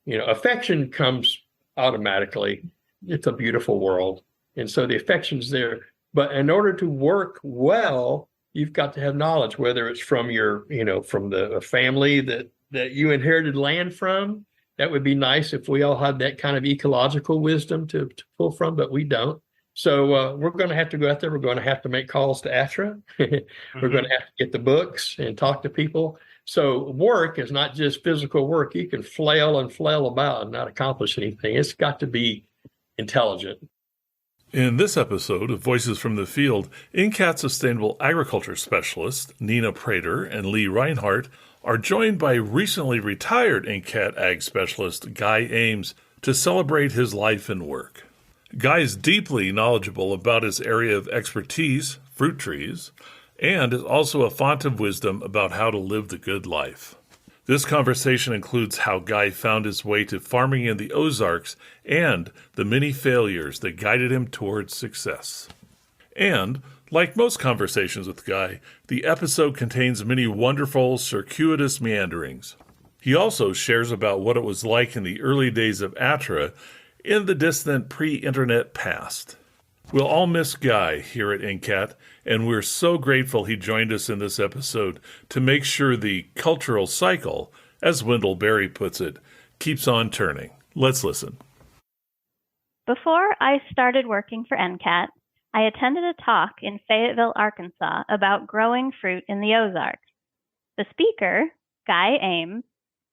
affection comes automatically. It's a beautiful world. And so the affection's there. But in order to work well, you've got to have knowledge, whether it's from from the family that you inherited land from. That would be nice if we all had that kind of ecological wisdom to pull from, but we don't. So we're going to have to go out there. We're going to have to make calls to ATTRA. We're going to have to get the books and talk to people. So work is not just physical work. You can flail and flail about and not accomplish anything. It's got to be intelligent. In this episode of Voices from the Field, NCAT Sustainable Agriculture Specialists Nina Prater and Lee Rinehart are joined by recently retired NCAT Ag Specialist Guy Ames to celebrate his life and work. Guy is deeply knowledgeable about his area of expertise, fruit trees, and is also a font of wisdom about how to live the good life. This conversation includes how Guy found his way to farming in the Ozarks and the many failures that guided him towards success. And, like most conversations with Guy, the episode contains many wonderful, circuitous meanderings. He also shares about what it was like in the early days of ATTRA in the distant pre-internet past. We'll all miss Guy here at NCAT, and we're so grateful he joined us in this episode to make sure the cultural cycle, as Wendell Berry puts it, keeps on turning. Let's listen. Before I started working for NCAT, I attended a talk in Fayetteville, Arkansas about growing fruit in the Ozarks. The speaker, Guy Ames,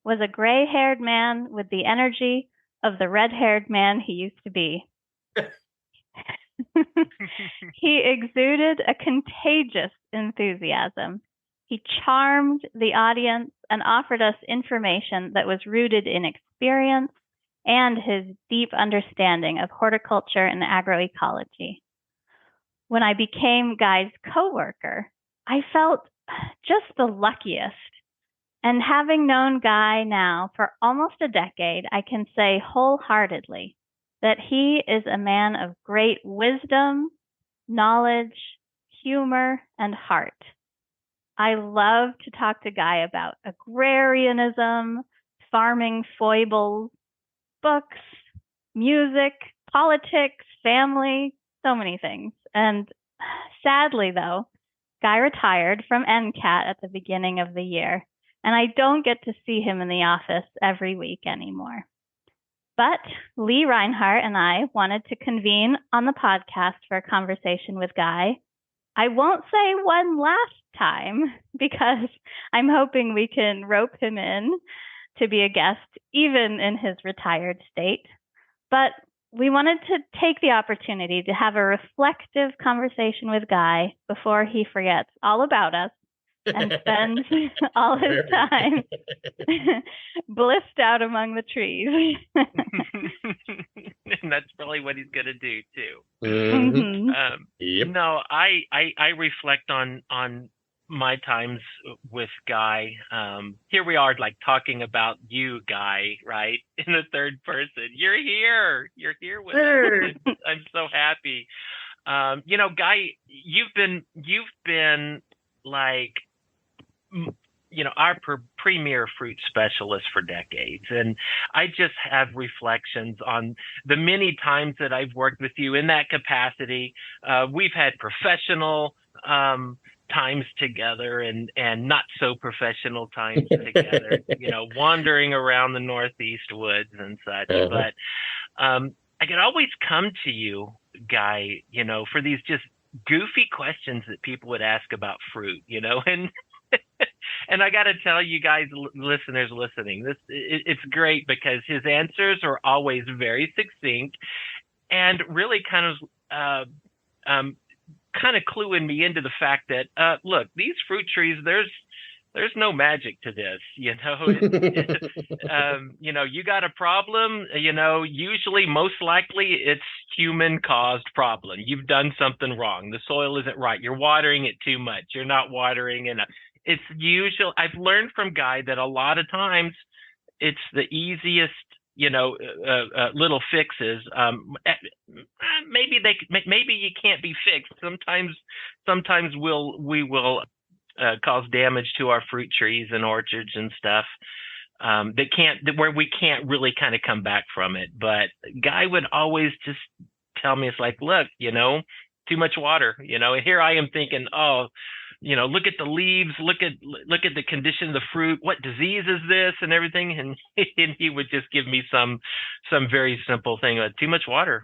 was a gray-haired man with the energy of the red-haired man he used to be. He exuded a contagious enthusiasm. He charmed the audience and offered us information that was rooted in experience and his deep understanding of horticulture and agroecology. When I became Guy's coworker, I felt just the luckiest. And having known Guy now for almost a decade, I can say wholeheartedly that he is a man of great wisdom, knowledge, humor, and heart. I love to talk to Guy about agrarianism, farming foibles, books, music, politics, family, so many things. And sadly, though, Guy retired from NCAT at the beginning of the year, and I don't get to see him in the office every week anymore. But Lee Rinehart and I wanted to convene on the podcast for a conversation with Guy. I won't say one last time because I'm hoping we can rope him in to be a guest even in his retired state. But we wanted to take the opportunity to have a reflective conversation with Guy before he forgets all about us and spends all his time blissed out among the trees. And that's probably what he's going to do too. Mm-hmm. Yep. No, I reflect on my times with Guy. Here we are, like talking about you, Guy, right? In the third person. You're here with us. I'm so happy. Guy, you've been like, our premier fruit specialist for decades. And I just have reflections on the many times that I've worked with you in that capacity. We've had professional times together and not so professional times together, wandering around the Northeast woods and such. But I could always come to you, Guy, for these just goofy questions that people would ask about fruit, and and I got to tell you guys, listeners listening, it's great because his answers are always very succinct and really kind of cluing me into the fact that, look, these fruit trees, there's no magic to this, you got a problem, usually most likely it's human caused problem. You've done something wrong. The soil isn't right. You're watering it too much. You're not watering enough. It's usual. I've learned from Guy that a lot of times it's the easiest, little fixes. Maybe you can't be fixed. Sometimes we will cause damage to our fruit trees and orchards and stuff. where we can't really kind of come back from it. But Guy would always just tell me, it's like, look, too much water, and here I am thinking, oh, look at the leaves, look at the condition of the fruit. What disease is this and everything? And he would just give me some very simple thing, like too much water,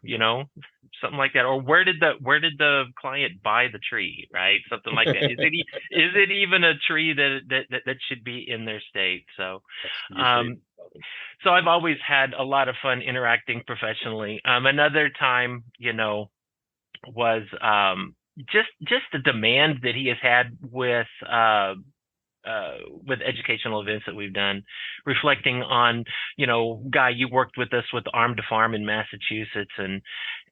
something like that. Or where did the client buy the tree, right? Something like that. Is it even a tree that should be in their state? So, so I've always had a lot of fun interacting professionally. Another time, was just the demand that he has had with educational events that we've done, reflecting on, Guy, you worked with us with Arm to Farm in Massachusetts,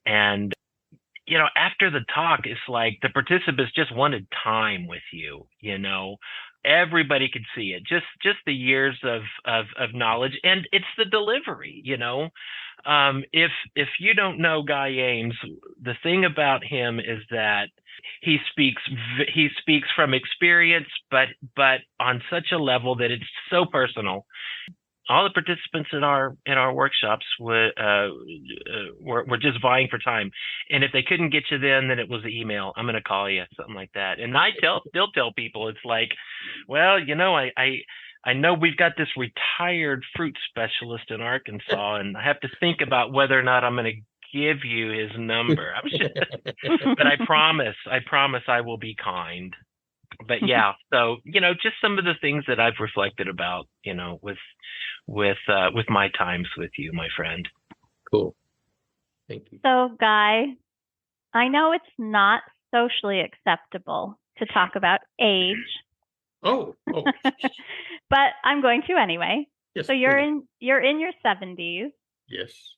and after the talk, it's like the participants just wanted time with you. Everybody could see it, just the years of knowledge, and it's the delivery. If you don't know Guy Ames, the thing about him is that he speaks from experience, but on such a level that it's so personal. All the participants in our workshops were just vying for time, and if they couldn't get you then it was the email. I'm going to call you, something like that. And I still tell people, it's like, well, I know we've got this retired fruit specialist in Arkansas, and I have to think about whether or not I'm going to give you his number. But I promise I will be kind. But yeah, so just some of the things that I've reflected about, with my times with you, my friend. Cool. Thank you. So, Guy, I know it's not socially acceptable to talk about age. Oh. But I'm going to anyway. Yes, so you're in your 70s. Yes.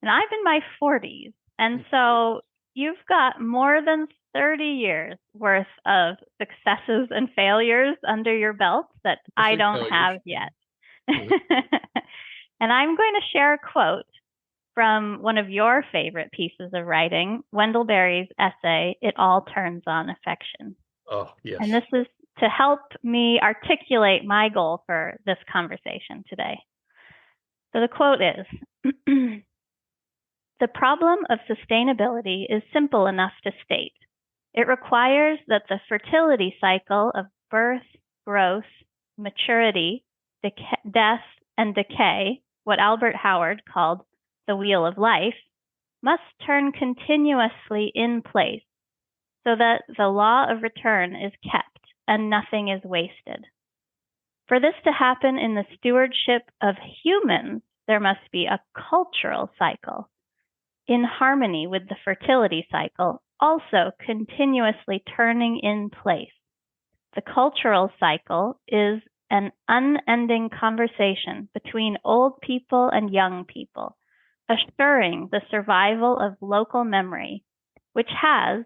And I'm in my 40s. And so you've got more than 30 years worth of successes and failures under your belt that I don't have yet. And I'm going to share a quote from one of your favorite pieces of writing, Wendell Berry's essay, It All Turns on Affection. Oh, yes. And this is to help me articulate my goal for this conversation today. So the quote is, the problem of sustainability is simple enough to state. It requires that the fertility cycle of birth, growth, maturity, death, and decay, what Albert Howard called the wheel of life, must turn continuously in place so that the law of return is kept and nothing is wasted. For this to happen in the stewardship of humans, there must be a cultural cycle in harmony with the fertility cycle, also continuously turning in place. The cultural cycle is an unending conversation between old people and young people, assuring the survival of local memory, which has,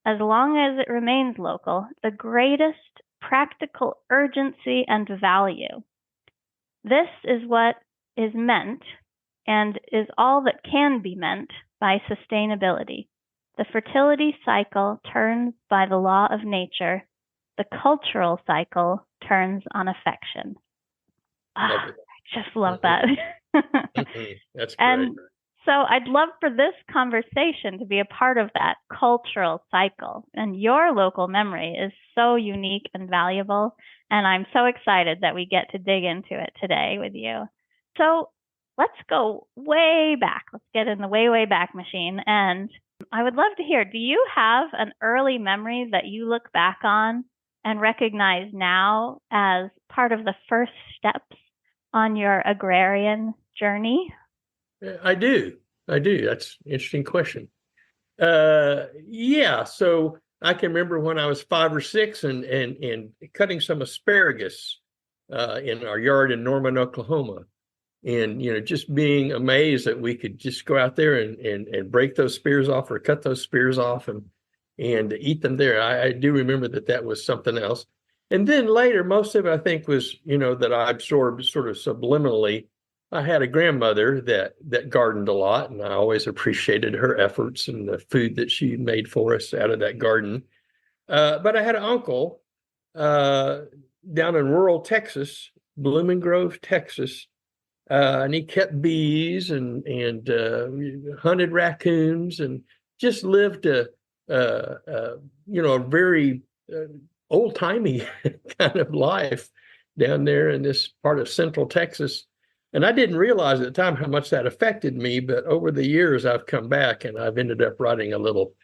as long as it remains local, the greatest practical urgency and value. This is what is meant, and is all that can be meant, by sustainability. The fertility cycle turns by the law of nature. The cultural cycle turns on affection. I just love that. That's great. And so I'd love for this conversation to be a part of that cultural cycle. And your local memory is so unique and valuable. And I'm so excited that we get to dig into it today with you. So let's go way back. Let's get in the way, way back machine. And I would love to hear, do you have an early memory that you look back on and recognize now as part of the first steps on your agrarian journey? I do. That's an interesting question. Yeah. So I can remember when I was 5 or 6 and cutting some asparagus in our yard in Norman, Oklahoma. And, just being amazed that we could just go out there and break those spears off or cut those spears off and eat them there. I do remember that was something else. And then later, most of it, I think, was, that I absorbed sort of subliminally. I had a grandmother that gardened a lot, and I always appreciated her efforts and the food that she made for us out of that garden. But I had an uncle down in rural Texas Blooming Grove, Texas. And he kept bees and hunted raccoons and just lived a very old timey kind of life down there in this part of Central Texas. And I didn't realize at the time how much that affected me, but over the years I've come back and I've ended up writing a little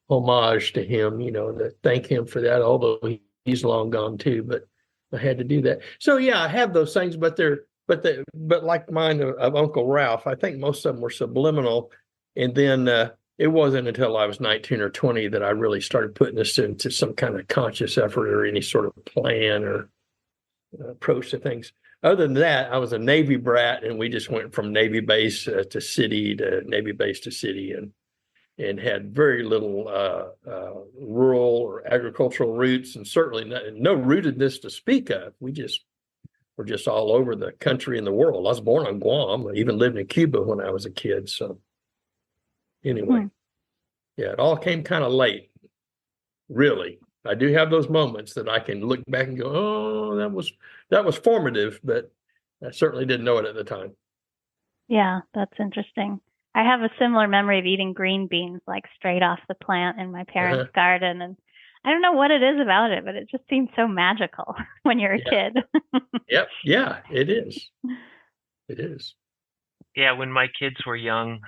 homage to him, to thank him for that, although he's long gone too, but I had to do that. So yeah, I have those things, but like mine of Uncle Ralph, I think most of them were subliminal. And then it wasn't until I was 19 or 20 that I really started putting this into some kind of conscious effort or any sort of plan or approach to things. Other than that, I was a Navy brat, and we just went from Navy base to city to Navy base to city, and had very little rural or agricultural roots, and certainly no rootedness to speak of. We're just all over the country and the world. I was born on Guam. I even lived in Cuba when I was a kid. So anyway, yeah, it all came kind of late, really. I do have those moments that I can look back and go, oh, that was formative, but I certainly didn't know it at the time. Yeah, that's interesting. I have a similar memory of eating green beans like straight off the plant in my parents' garden. And I don't know what it is about it, but it just seems so magical when you're a kid. Yep. Yeah, it is. It is. Yeah, when my kids were young,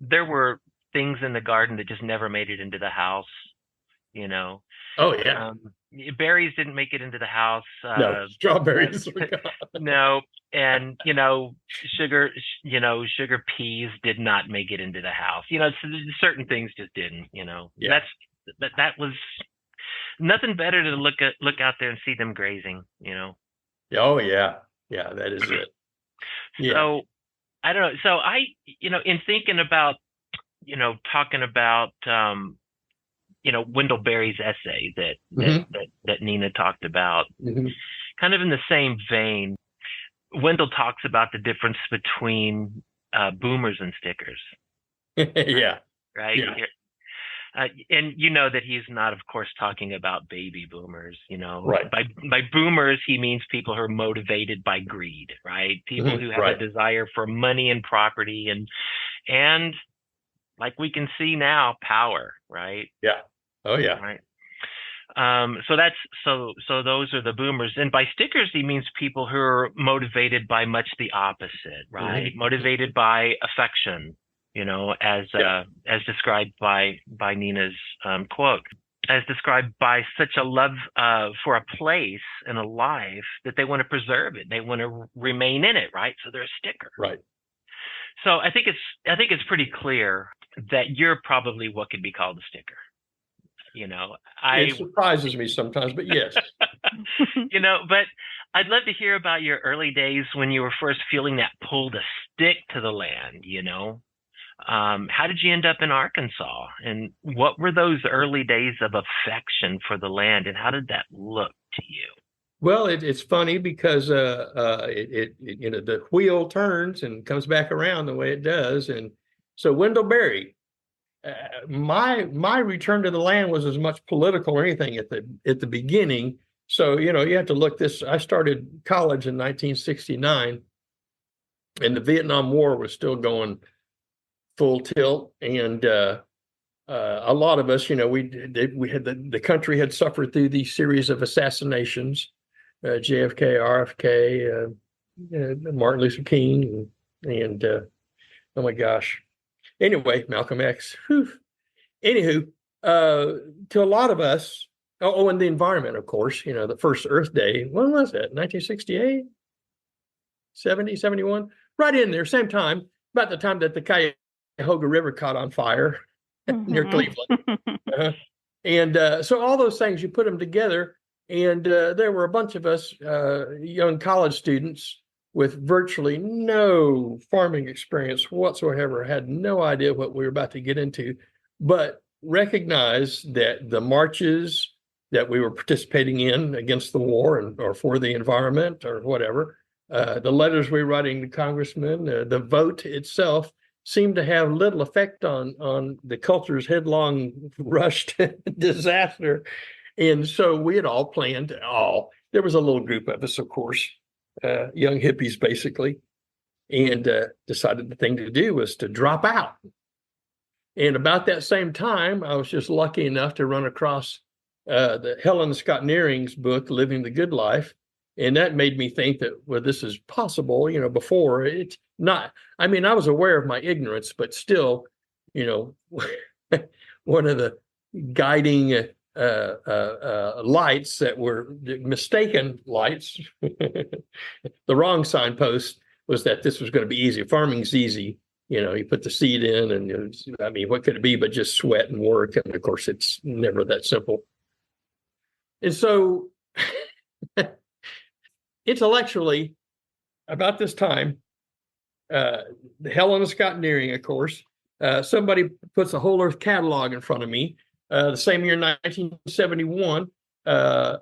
there were things in the garden that just never made it into the house, Oh, yeah. Berries didn't make it into the house. No, strawberries. No, and sugar peas did not make it into the house. So certain things just didn't. Yeah. That was nothing better to look out there and see them grazing. Oh yeah, that is it. Yeah. So I don't know. So I, in thinking about, talking about, Wendell Berry's essay that Nina talked about, kind of in the same vein, Wendell talks about the difference between boomers and stickers. Yeah. Right. Yeah. And that he's not, of course, talking about baby boomers. Right. By boomers, he means people who are motivated by greed, right? People who have a desire for money and property, and like we can see now, power, right? Yeah. Oh yeah. Right. So those are the boomers, and by stickers he means people who are motivated by much the opposite, right? Motivated by affection, as described by Nina's quote, as described by such a love for a place and a life that they want to preserve it, they want to remain in it, right? So they're a sticker, right? So I think it's pretty clear that you're probably what could be called a sticker. It surprises me sometimes, but yes. But I'd love to hear about your early days when you were first feeling that pull to stick to the land, How did you end up in Arkansas? And what were those early days of affection for the land, and how did that look to you? Well, it's funny because the wheel turns and comes back around the way it does. And so Wendell Berry, my return to the land was as much political or anything at the beginning. So, you have to look this. I started college in 1969, and the Vietnam War was still going full tilt. And a lot of us, we had the country had suffered through these series of assassinations, JFK, RFK, Martin Luther King, and oh my gosh. Anyway, Malcolm X. Whew. Anywho, to a lot of us, and the environment, of course, the first Earth Day, when was that? 1968, 70, 71? Right in there, same time, about the time that the Cuyahoga River caught on fire near Cleveland. And so all those things, you put them together, and there were a bunch of us young college students with virtually no farming experience whatsoever, had no idea what we were about to get into, but recognized that the marches that we were participating in against the war or for the environment or whatever, the letters we were writing to congressmen, the vote itself seemed to have little effect on the culture's headlong rush to disaster. And so we had all planned, there was a little group of us, of course, young hippies basically, and decided the thing to do was to drop out. And about that same time, I was just lucky enough to run across the Helen Scott Nearing's book, Living the Good Life. And that made me think that, well, this is possible, before it's not. I mean, I was aware of my ignorance, but still, one of the guiding lights that were mistaken lights, the wrong signpost was that this was going to be easy. Farming's easy. You put the seed in and what could it be but just sweat and work? And of course, it's never that simple. And so intellectually, about this time, Helen Scott Nearing, of course, somebody puts a Whole Earth catalog in front of me. The same year, 1971, the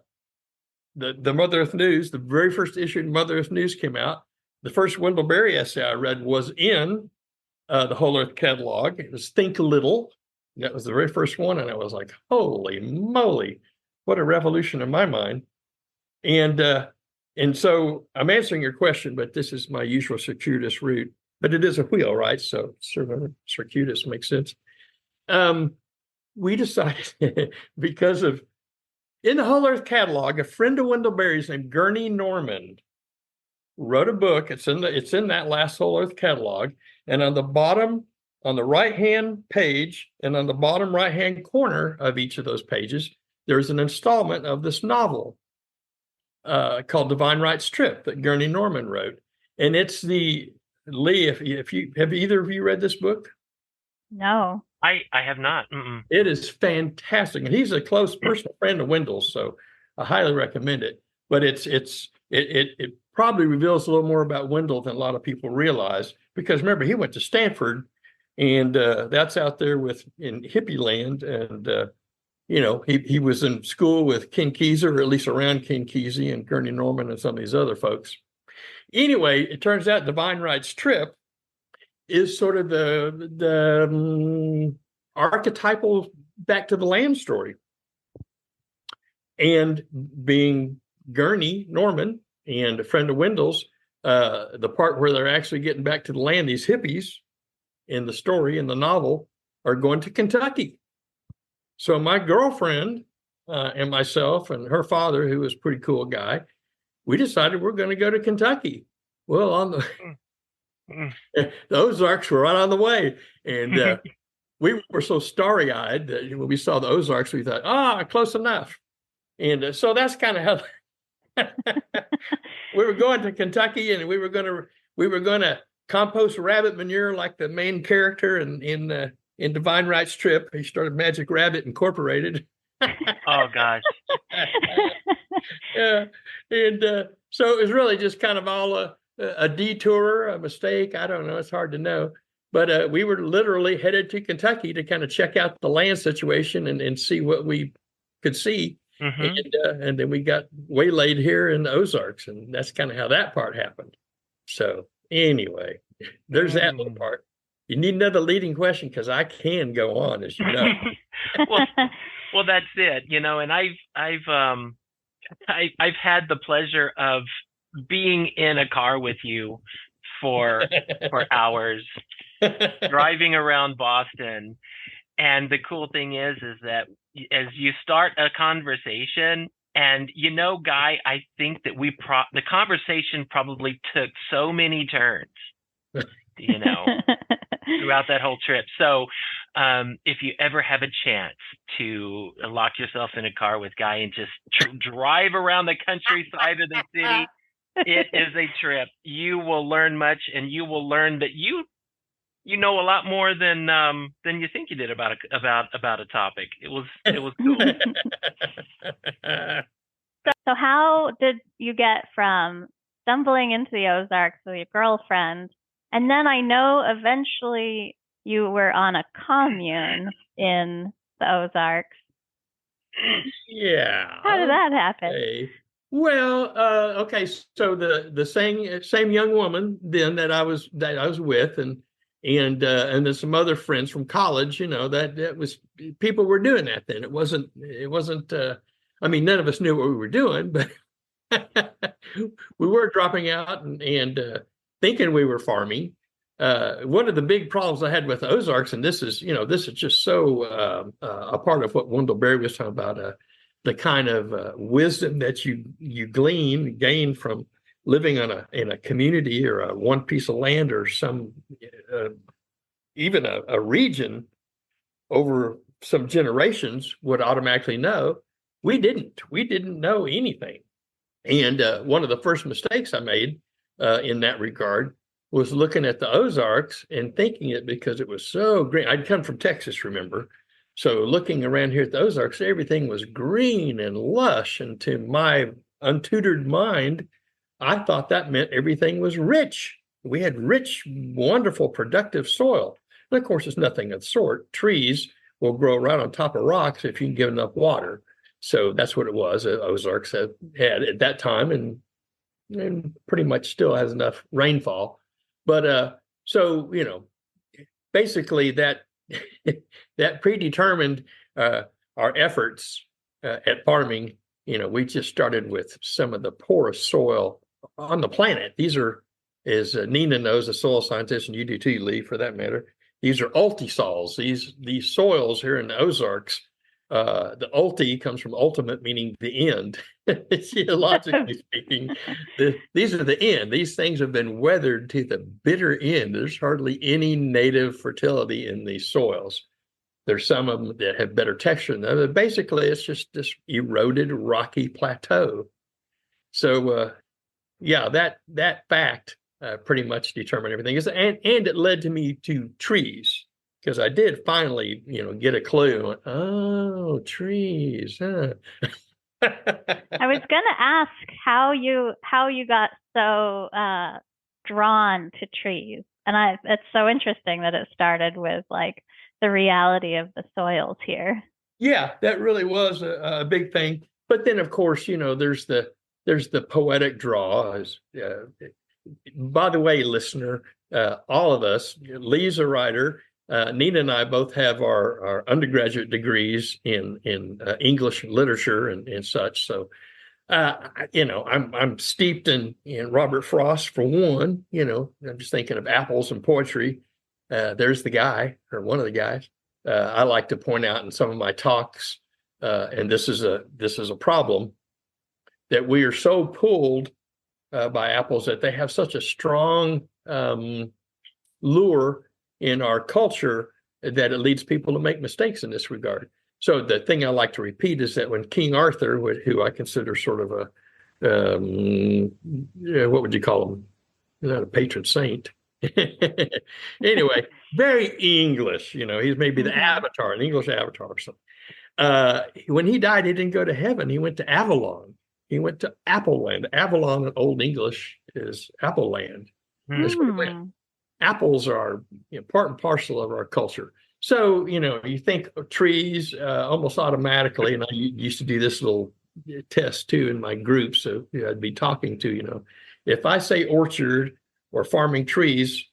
Mother Earth News, the very first issue of Mother Earth News came out. The first Wendell Berry essay I read was in the Whole Earth catalog. It was Think Little. That was the very first one. And I was like, holy moly, what a revolution in my mind. And so I'm answering your question, but this is my usual circuitous route. But it is a wheel, right? So circuitous makes sense. We decided because of, in the Whole Earth catalog, a friend of Wendell Berry's named Gurney Norman wrote a book. It's in that last Whole Earth catalog. And on the bottom, on the right-hand page, and on the bottom right-hand corner of each of those pages, there's an installment of this novel called Divine Right Strip that Gurney Norman wrote. And it's Lee, if you have either of you read this book? No. I have not. Mm-mm. It is fantastic. And he's a close personal friend of Wendell's, so I highly recommend it. But it probably reveals a little more about Wendell than a lot of people realize, because remember, he went to Stanford, and that's out there in hippie land. And he was in school with Ken Kesey, or at least around Ken Kesey and Gurney Norman and some of these other folks. Anyway, it turns out Divine Right's Trip is sort of the archetypal back to the land story. And being Gurney Norman and a friend of Wendell's, the part where they're actually getting back to the land, these hippies in the story, in the novel, are going to Kentucky. So my girlfriend and myself and her father, who was a pretty cool guy, we decided we're going to go to Kentucky. Well, on the Ozarks were right on the way. And we were so starry-eyed that when we saw the Ozarks, we thought, close enough. And so that's kind of how we were going to Kentucky, and we were going to compost rabbit manure like the main character in Divine Right's Trip. He started Magic Rabbit Incorporated. Oh gosh. Yeah, and so it was really just kind of all a detour, a mistake. I don't know. It's hard to know. But we were literally headed to Kentucky to kind of check out the land situation and see what we could see. Mm-hmm. And then we got waylaid here in the Ozarks, and that's kind of how that part happened. So anyway, there's that little part. You need another leading question, because I can go on, as you know. well, that's it. And I've had the pleasure of being in a car with you for hours, driving around Boston. And the cool thing is that as you start a conversation, and Guy, I think that the conversation probably took so many turns, throughout that whole trip. So if you ever have a chance to lock yourself in a car with Guy and just drive around the countryside of the city, it is a trip. You will learn much, and you will learn that you know a lot more than you think you did about a topic. It was cool. So how did you get from stumbling into the Ozarks with your girlfriend, and then I know eventually you were on a commune in the Ozarks? Yeah. How did that happen? Okay. Well, okay. So the same young woman then that I was with, and then some other friends from college, that was, people were doing that then. It wasn't, I mean, none of us knew what we were doing, but We were dropping out and thinking we were farming. One of the big problems I had with Ozarks, and this is just so a part of what Wendell Berry was talking about, the kind of wisdom that you gain from living in a community or a one piece of land or some even a region over some generations would automatically know. We didn't know anything. And one of the first mistakes I made in that regard was looking at the Ozarks and thinking it because it was so green. I'd come from Texas, remember? So looking around here at the Ozarks, everything was green and lush. And to my untutored mind, I thought that meant everything was rich. We had rich, wonderful, productive soil. And of course, it's nothing of the sort. Trees will grow right on top of rocks if you can give enough water. So that's what it was. Ozarks had at that time, and pretty much still has enough rainfall. But so basically that that predetermined our efforts at farming. We just started with some of the poorest soil on the planet. These are, as Nina knows, a soil scientist, and you do too, Lee, for that matter. These are ultisols. These soils here in the Ozarks. The ulti comes from ultimate, meaning the end. Geologically speaking, these are the end. These things have been weathered to the bitter end. There's hardly any native fertility in these soils. There's some of them that have better texture than others. Basically, it's just this eroded rocky plateau. So, that fact pretty much determined everything. And it led to me to trees. Because I did finally, get a clue. Oh, trees. Huh? I was going to ask how you got so drawn to trees, and it's so interesting that it started with like the reality of the soils here. Yeah, that really was a big thing. But then, of course, there's the poetic draw. By the way, listener, all of us, Lee's a writer. Nina and I both have our undergraduate degrees in English literature and such. So, I'm steeped in Robert Frost for one. I'm just thinking of apples and poetry. There's the guy, or one of the guys. I like to point out in some of my talks, and this is a problem, that we are so pulled by apples that they have such a strong lure in our culture that it leads people to make mistakes in this regard. So the thing I like to repeat is that when King Arthur, who I consider sort of what would you call him? Not a patron saint. Anyway, very English. He's maybe the avatar, an English avatar or something. When he died, he didn't go to heaven. He went to Avalon. He went to Apple Land. Avalon in Old English is Apple Land. Apples are part and parcel of our culture. So, you think of trees almost automatically, and I used to do this little test too in my group. So I'd be talking to, if I say orchard or farming trees,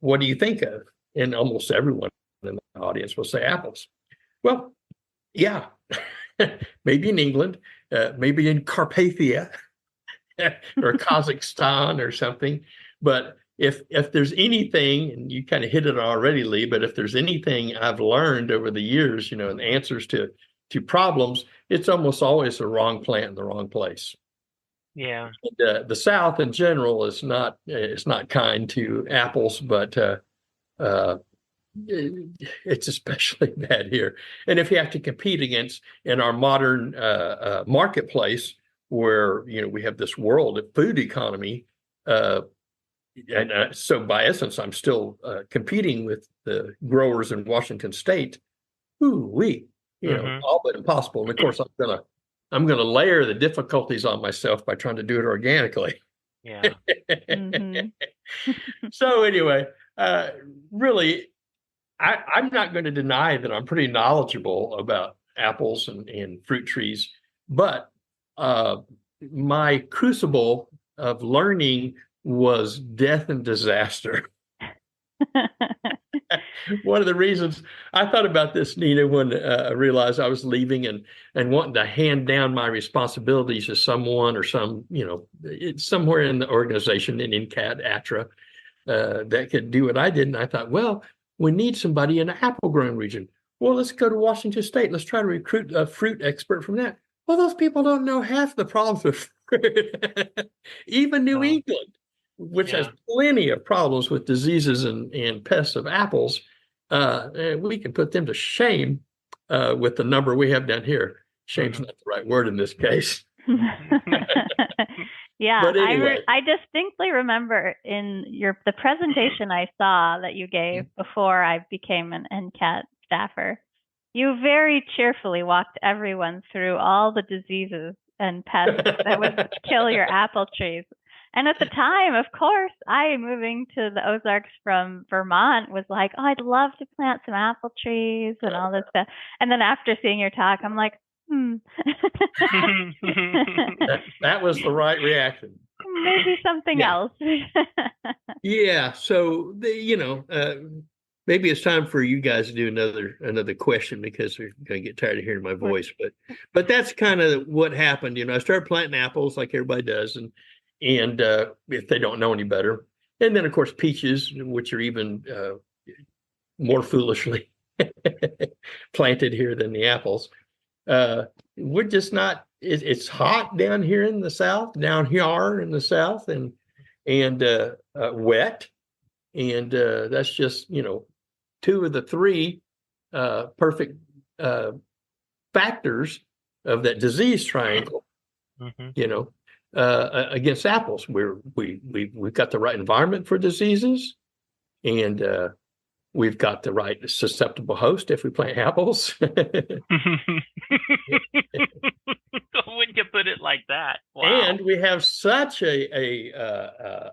what do you think of? And almost everyone in the audience will say apples. Well, yeah, maybe in England, maybe in Carpathia or Kazakhstan or something, but if there's anything, and you kind of hit it already, Lee, but if there's anything I've learned over the years, in answers to problems, it's almost always the wrong plant in the wrong place. Yeah. And, the South in general is not kind to apples, but it's especially bad here. And if you have to compete against in our modern marketplace, where we have this world food economy. And so by essence, I'm still competing with the growers in Washington State. All but impossible. And of course, I'm gonna layer the difficulties on myself by trying to do it organically. Yeah. So anyway, really, I'm not going to deny that I'm pretty knowledgeable about apples and fruit trees, but my crucible of learning was death and disaster. One of the reasons I thought about this, Nina, when I realized I was leaving and wanting to hand down my responsibilities to someone or it's somewhere in the organization in NCAT, ATTRA, that could do what I did. And I thought, well, we need somebody in the apple growing region. Well, let's go to Washington State. Let's try to recruit a fruit expert from that. Well, those people don't know half the problems with fruit. Even New England, which has plenty of problems with diseases and pests of apples, and we can put them to shame with the number we have down here. Shame's not the right word in this case. Yeah, but anyway. I distinctly remember in the presentation I saw that you gave before I became an NCAT staffer, you very cheerfully walked everyone through all the diseases and pests that would kill your apple trees. And at the time, of course, I, moving to the Ozarks from Vermont, was like, oh, I'd love to plant some apple trees and all this stuff. And then after seeing your talk, I'm like, that was the right reaction. Maybe something else. Yeah. So maybe it's time for you guys to do another question, because we're going to get tired of hearing my voice. But that's kind of what happened. I started planting apples like everybody does, and if they don't know any better, and then of course peaches, which are even more foolishly planted here than the apples. We're just not. It's hot down here in the south, and wet, and that's just two of the three perfect factors of that disease triangle. Against apples, we've got the right environment for diseases, and we've got the right susceptible host if we plant apples. When you put it like that, wow. And we have such a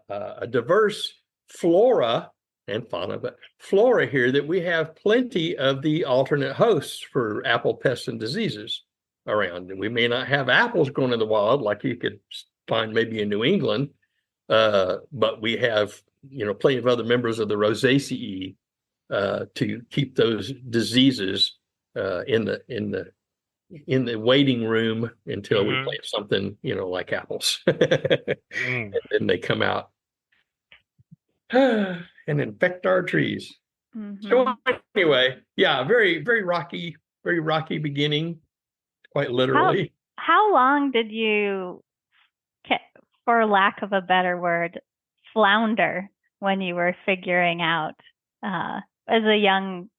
diverse flora and fauna, but flora here, that we have plenty of the alternate hosts for apple pests and diseases around. And we may not have apples growing in the wild like you could find maybe in New England, but we have plenty of other members of the Rosaceae to keep those diseases in the waiting room until we plant something like apples, and then they come out and infect our trees. So anyway, very, very rocky beginning, quite literally. How long did you, for lack of a better word, flounder when you were figuring out as a young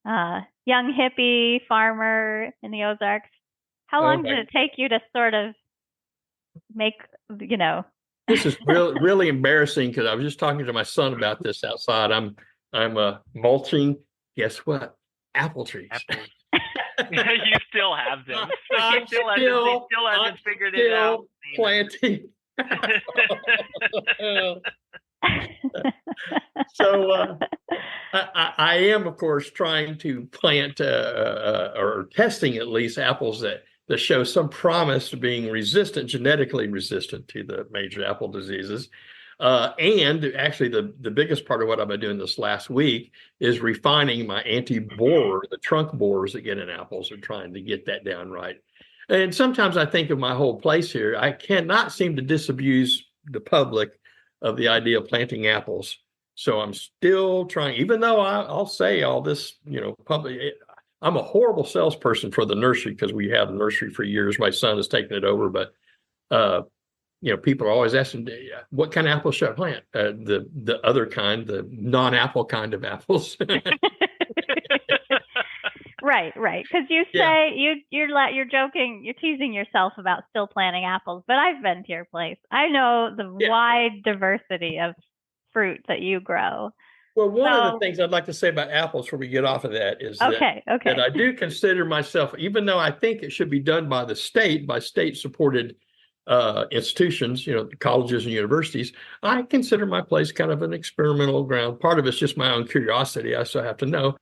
hippie farmer in the Ozarks? How long did it take you to sort of make, This is really embarrassing, because I was just talking to my son about this outside. I'm mulching. Guess what? Apple trees. Apples. You still have them. He still hasn't figured it out. Planting. So I am, of course, trying to plant or testing at least apples that show some promise of being genetically resistant to the major apple diseases. And actually, the biggest part of what I've been doing this last week is refining my anti-borer, the trunk borers that get in apples, and trying to get that down right. And sometimes I think of my whole place here. I cannot seem to disabuse the public of the idea of planting apples. So I'm still trying, even though I'll say all this, public. I'm a horrible salesperson for the nursery, because we had a nursery for years. My son has taken it over, but people are always asking, what kind of apples should I plant? The other kind, the non-apple kind of apples. Right. Because you say you're joking, you're teasing yourself about still planting apples, but I've been to your place. I know the wide diversity of fruit that you grow. Well, one of the things I'd like to say about apples before we get off of that is that I do consider myself, even though I think it should be done by the state, by state-supported institutions, colleges and universities, I consider my place kind of an experimental ground. Part of it's just my own curiosity. I still have to know.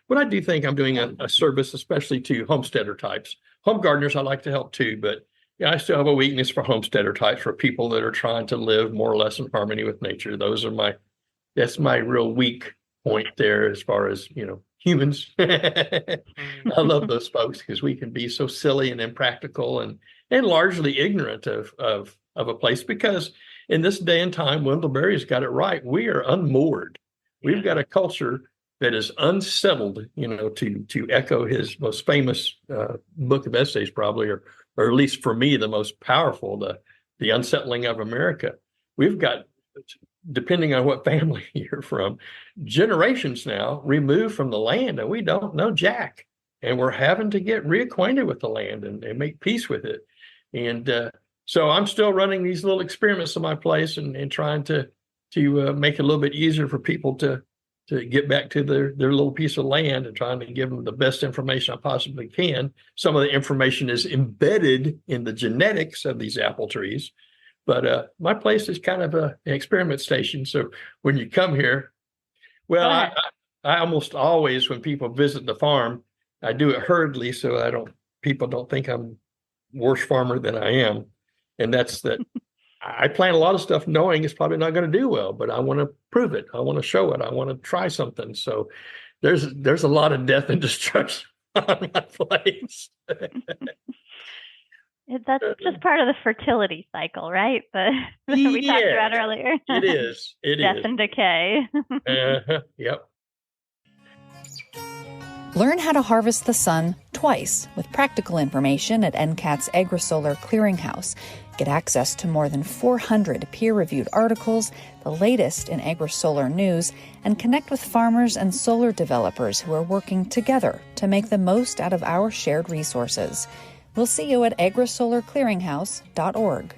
But I do think I'm doing a service, especially to homesteader types. Home gardeners I like to help too, but I still have a weakness for homesteader types, for people that are trying to live more or less in harmony with nature. That's my real weak point there as far as, humans. I love those folks because we can be so silly and impractical and largely ignorant of a place, because in this day and time, Wendell Berry's got it right. We are unmoored. We've got a culture that is unsettled, to echo his most famous book of essays, probably, or at least for me, the most powerful, the Unsettling of America. We've got, depending on what family you're from, generations now removed from the land, and we don't know jack. And we're having to get reacquainted with the land and make peace with it. And so I'm still running these little experiments in my place and trying to make it a little bit easier for people to get back to their little piece of land, and trying to give them the best information I possibly can. Some of the information is embedded in the genetics of these apple trees, but my place is kind of an experiment station. So when you come here, well, I almost always, when people visit the farm, I do it hurriedly so people don't think I'm worse farmer than I am. And that's that. I plant a lot of stuff knowing it's probably not going to do well, but I want to prove it. I want to show it. I want to try something. So there's a lot of death and destruction on my place. That's just part of the fertility cycle, right? That we talked about earlier. It is. Death and decay. Yep. Learn how to harvest the sun twice with practical information at NCAT's AgriSolar Clearinghouse. Get access to more than 400 peer-reviewed articles, the latest in agri-solar news, and connect with farmers and solar developers who are working together to make the most out of our shared resources. We'll see you at agrisolarclearinghouse.org.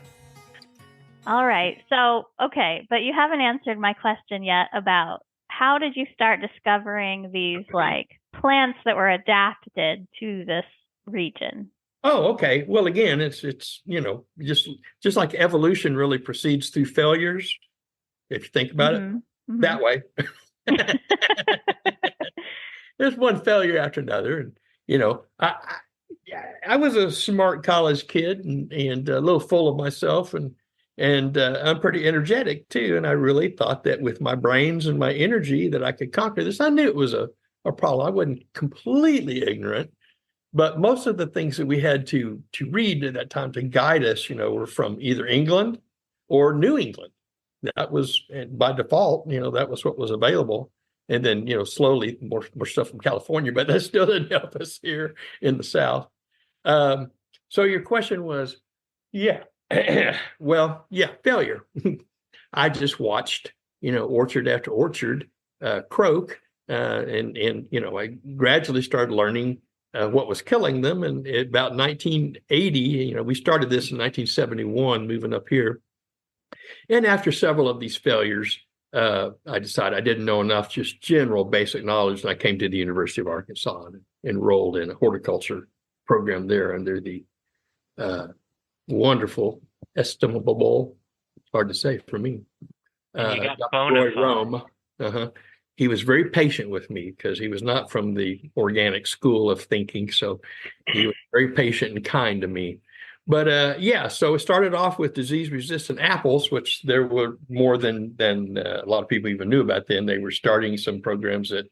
All right. So, okay, but you haven't answered my question yet about how did you start discovering these plants that were adapted to this region? Oh, okay. Well, again, it's just like evolution really proceeds through failures. If you think about it that way, there's one failure after another. And I was a smart college kid and a little full of myself, and I'm pretty energetic too. And I really thought that with my brains and my energy that I could conquer this. I knew it was a problem. I wasn't completely ignorant. But most of the things that we had to read at that time to guide us, were from either England or New England. That was, and by default, that was what was available. And then, slowly more stuff from California, but that still didn't help us here in the South. So your question was, failure. I just watched, orchard after orchard croak, and I gradually started learning what was killing them. And about 1980, we started this in 1971, moving up here. And after several of these failures, I decided I didn't know enough, just general basic knowledge. And I came to the University of Arkansas and enrolled in a horticulture program there under the wonderful, estimable, hard to say for me, Dr. Roy Rome. He was very patient with me because he was not from the organic school of thinking. So he was very patient and kind to me. But so it started off with disease-resistant apples, which there were more than a lot of people even knew about then. They were starting some programs at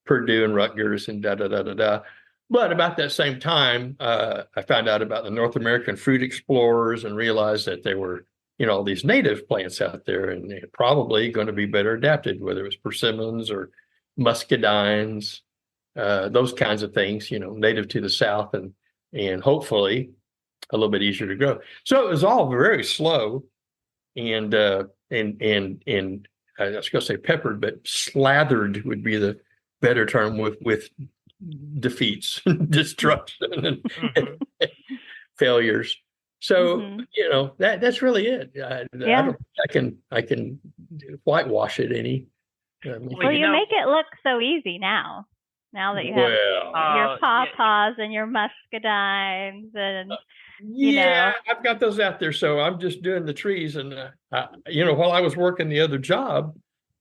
Purdue and Rutgers and da-da-da-da-da. But about that same time, I found out about the North American fruit explorers and realized that there were all these native plants out there, and they're probably going to be better adapted, whether it was persimmons or muscadines, those kinds of things, native to the South and hopefully a little bit easier to grow. So it was all very slow and I was going to say peppered, but slathered would be the better term with defeats, destruction, and failures. So that's really it. I don't think I can whitewash it any. Well, you make it look so easy now. Now that you have your pawpaws and your muscadines and I've got those out there. So I'm just doing the trees, and while I was working the other job,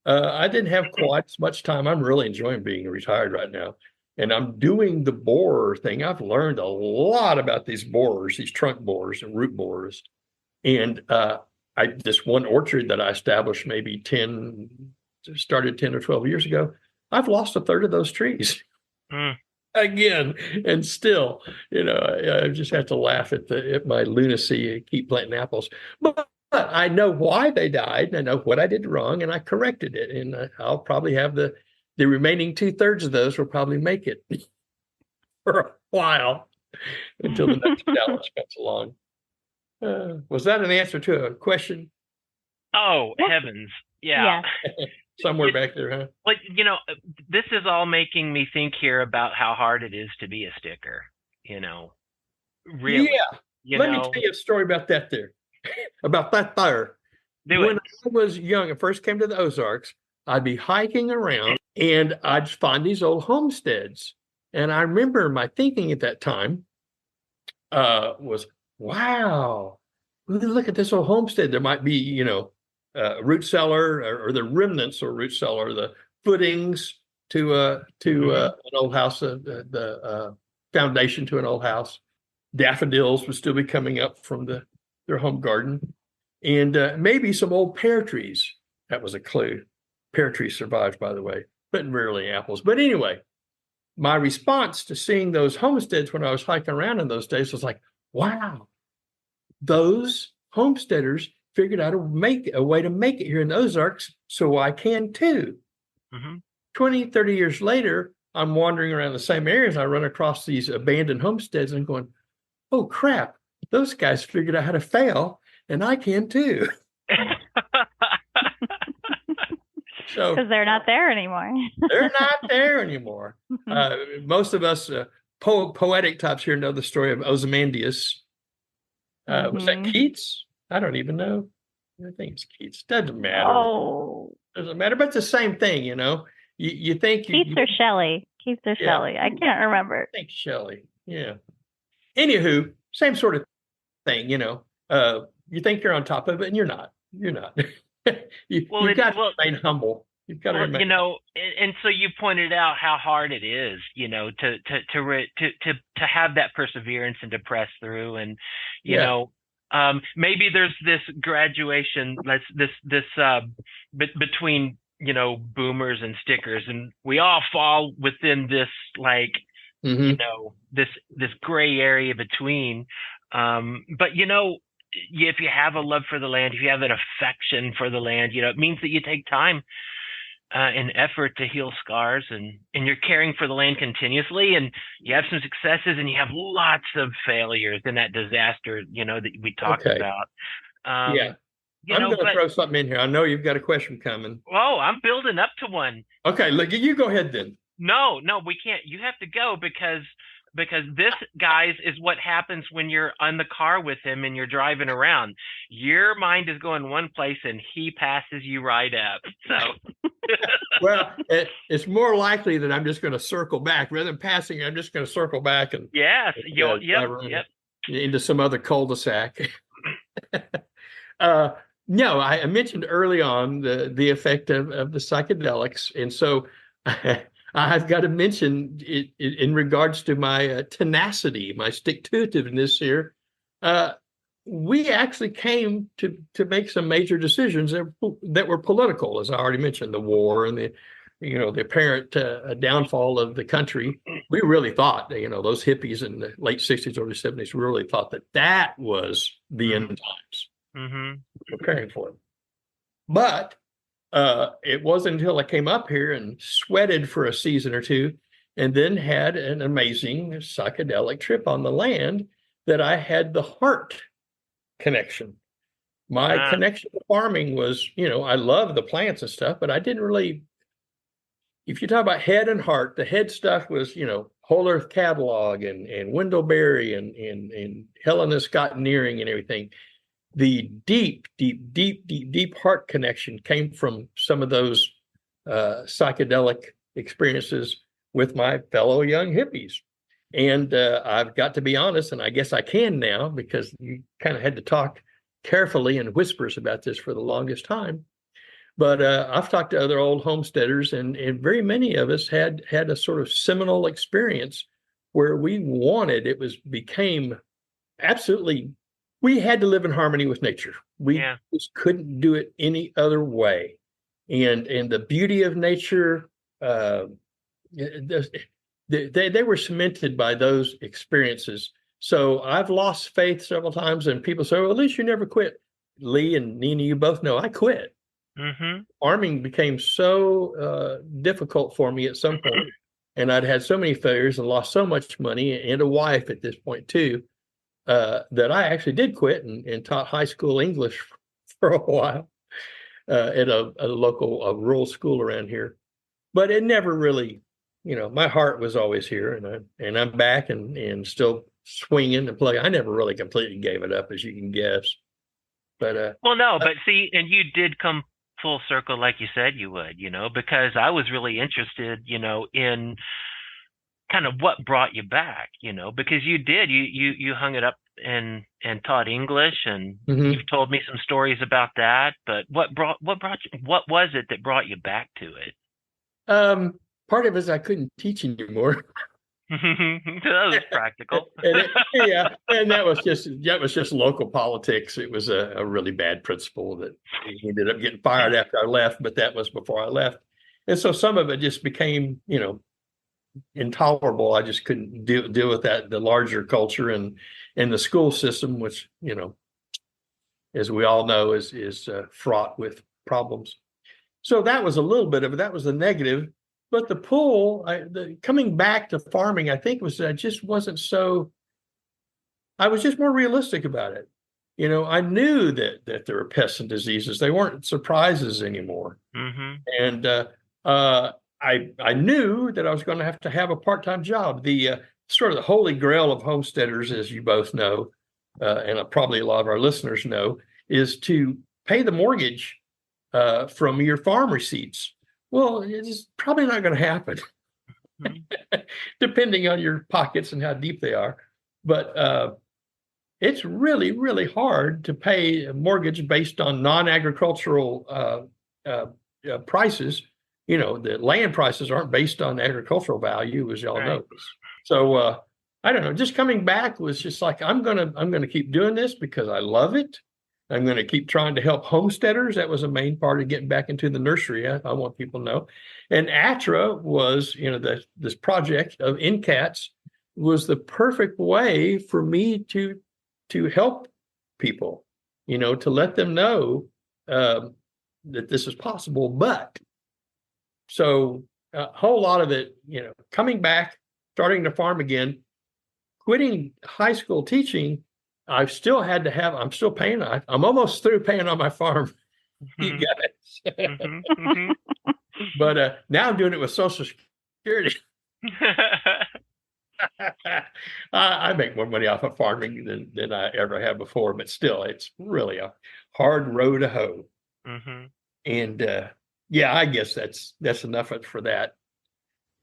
I didn't have quite as much time. I'm really enjoying being retired right now. And I'm doing the borer thing. I've learned a lot about these borers, these trunk borers and root borers. And this one orchard that I established maybe started 10 or 12 years ago, I've lost a third of those trees again, and still, I just have to laugh at my lunacy and keep planting apples. But I know why they died, and I know what I did wrong, and I corrected it. And I'll probably have the remaining 2/3 of those will probably make it for a while until the next challenge comes along. Was that an answer to a question? Oh, heavens. Yeah. Somewhere back there, huh? Well, this is all making me think here about how hard it is to be a sticker, really. Yeah. Let me tell you a story about that there, about that there. When I was young and first came to the Ozarks, I'd be hiking around and I'd find these old homesteads. And I remember my thinking at that time was, wow, look at this old homestead. There might be, root cellar or the remnants of root cellar, the footings to an old house, the foundation to an old house. Daffodils would still be coming up from their home garden, and maybe some old pear trees. That was a clue. Pear trees survived, by the way, but rarely apples. But anyway, my response to seeing those homesteads when I was hiking around in those days was like, wow, those homesteaders figured out a way to make it here in the Ozarks, so I can too. 20, 30 years later, I'm wandering around the same areas. I run across these abandoned homesteads and going, oh, crap, those guys figured out how to fail, and I can too. So, because they're not there anymore. They're not there anymore. Most of us poetic types here know the story of Ozymandias. Was that Keats? I don't even know. I think it's Keats. Doesn't matter. Oh, doesn't matter. But it's the same thing, You think Keats or Shelley? Keats or Shelley? I can't remember. I think Shelley. Yeah. Anywho, same sort of thing. You think you're on top of it, and you're not. You're not. You've got to remain humble. You've got to remain. And so you pointed out how hard it is, to have that perseverance and to press through, and maybe there's this graduation, between boomers and stickers, and we all fall within this this gray area between. But if you have a love for the land, if you have an affection for the land, it means that you take time and effort to heal scars, and you're caring for the land continuously, and you have some successes, and you have lots of failures in that disaster, that we talked about. I'm going to throw something in here. I know you've got a question coming. Oh, I'm building up to one. Okay, look, you go ahead then. No, we can't. You have to go because this, guys, is what happens when you're on the car with him and you're driving around. Your mind is going one place and he passes you right up. So, well, it's more likely that I'm just going to circle back rather than passing. I'm just going to circle back and into some other cul-de-sac. No, I mentioned early on the effect of the psychedelics, and so I've got to mention it in regards to my tenacity, my stick-to-itiveness here. We actually came to make some major decisions that were political, as I already mentioned, the war and the apparent downfall of the country. We really thought, those hippies in the late 60s, early 70s really thought that was the end times. Preparing for it. But it wasn't until I came up here and sweated for a season or two and then had an amazing psychedelic trip on the land that I had the heart connection. My connection to farming was, I love the plants and stuff, but I didn't really, if you talk about head and heart, the head stuff was, Whole Earth Catalog and Wendell Berry and Helena Scott Nearing and everything. The deep heart connection came from some of those psychedelic experiences with my fellow young hippies. And I've got to be honest, and I guess I can now because you kind of had to talk carefully in whispers about this for the longest time. But I've talked to other old homesteaders, and very many of us had a sort of seminal experience where we became absolutely. We had to live in harmony with nature. We just couldn't do it any other way. And the beauty of nature uh, they were cemented by those experiences. So I've lost faith several times, and people say, well, at least you never quit. Lee and Nina, you both know I quit. Mm-hmm. Farming became so difficult for me at some point, and I'd had so many failures and lost so much money and a wife at this point too, that I actually did quit and taught high school English for a while at a local rural school around here. But it never really, my heart was always here, and I'm back and still swinging and playing. I never really completely gave it up, as you can guess. But well, no, but see, and you did come full circle, like you said you would, because I was really interested, in kind of what brought you back, because you hung it up and taught English, and you've told me some stories about that. But what was it that brought you back to it? Part of it is I couldn't teach anymore. That was practical. and that was just local politics. It was a really bad principal that he ended up getting fired after I left, but that was before I left. And so some of it just became, intolerable. I just couldn't deal with that, the larger culture and the school system, which, as we all know, is fraught with problems. So that was a little bit of it. That was the negative. But the pull, coming back to farming, I think I was just more realistic about it. I knew that there were pests and diseases. They weren't surprises anymore. Mm-hmm. And I knew that I was going to have a part-time job. The sort of the holy grail of homesteaders, as you both know, and probably a lot of our listeners know, is to pay the mortgage from your farm receipts. Well, it's probably not going to happen, depending on your pockets and how deep they are. But it's really, really hard to pay a mortgage based on non-agricultural prices. The land prices aren't based on agricultural value, as y'all know. So I don't know. Just coming back was just like, I'm gonna keep doing this because I love it. I'm going to keep trying to help homesteaders. That was a main part of getting back into the nursery. I want people to know. And ATTRA was, this project of NCATs was the perfect way for me to help people, to let them know that this is possible. But so a whole lot of it, coming back, starting to farm again, quitting high school teaching. I've still had to I'm still paying. I'm almost through paying on my farm. You guys. But now I'm doing it with Social Security. I make more money off of farming than I ever have before, but still, it's really a hard row to hoe. And I guess that's enough for that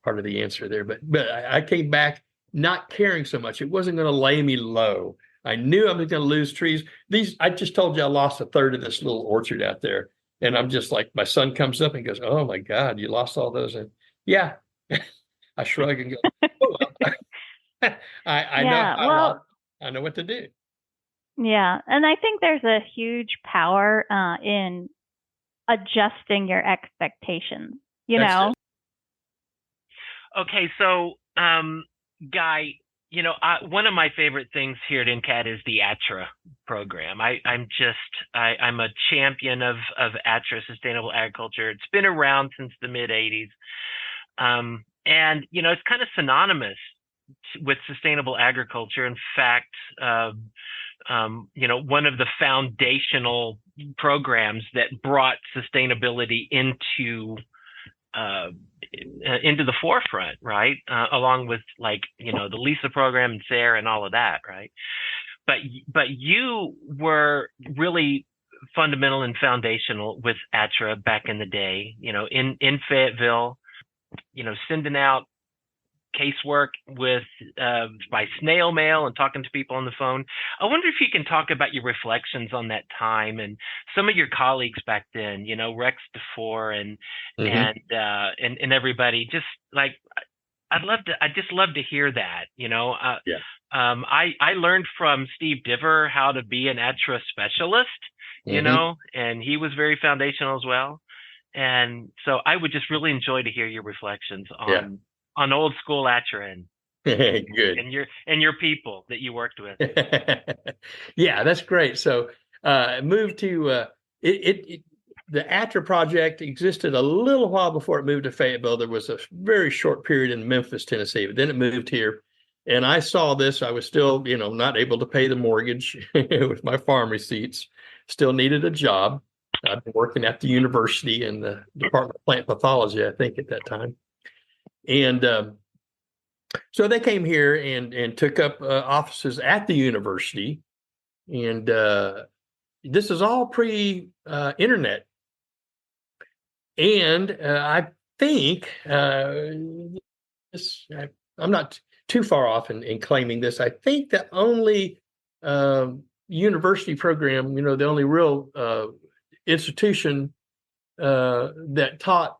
part of the answer there. But I came back not caring so much. It wasn't going to lay me low. I knew I was going to lose trees. I just told you I lost a third of this little orchard out there. And I'm just like, my son comes up and goes, oh my God, you lost all those. And yeah, I shrug and go, oh, well. I know what to do. Yeah. And I think there's a huge power in adjusting your expectations, Okay. So, Guy, one of my favorite things here at NCAT is the ATTRA program. I'm a champion of ATTRA sustainable agriculture. It's been around since the mid 80s. And, it's kind of synonymous with sustainable agriculture. In fact, one of the foundational programs that brought sustainability into the forefront, right? Along with the LISA program and SARE and all of that, right? But you were really fundamental and foundational with ATTRA back in the day, in Fayetteville, sending out casework by snail mail and talking to people on the phone. I wonder if you can talk about your reflections on that time and some of your colleagues back then, Rex DeFore and everybody. Just like I'd just love to hear that. I learned from Steve Diver how to be an ATTRA specialist, and he was very foundational as well. And so I would just really enjoy to hear your reflections Yeah. on old school ATTRA Good. and your people that you worked with. Yeah, that's great. So moved to the ATTRA project existed a little while before it moved to Fayetteville. There was a very short period in Memphis, Tennessee, but then it moved here. And I saw this. I was still, not able to pay the mortgage with my farm receipts. Still needed a job. I'd been working at the university in the Department of Plant Pathology, I think, at that time. And so they came here and took up offices at the university. And this is all pre-internet. And I think I'm not too far off in claiming this. I think the only university program, the only real institution that taught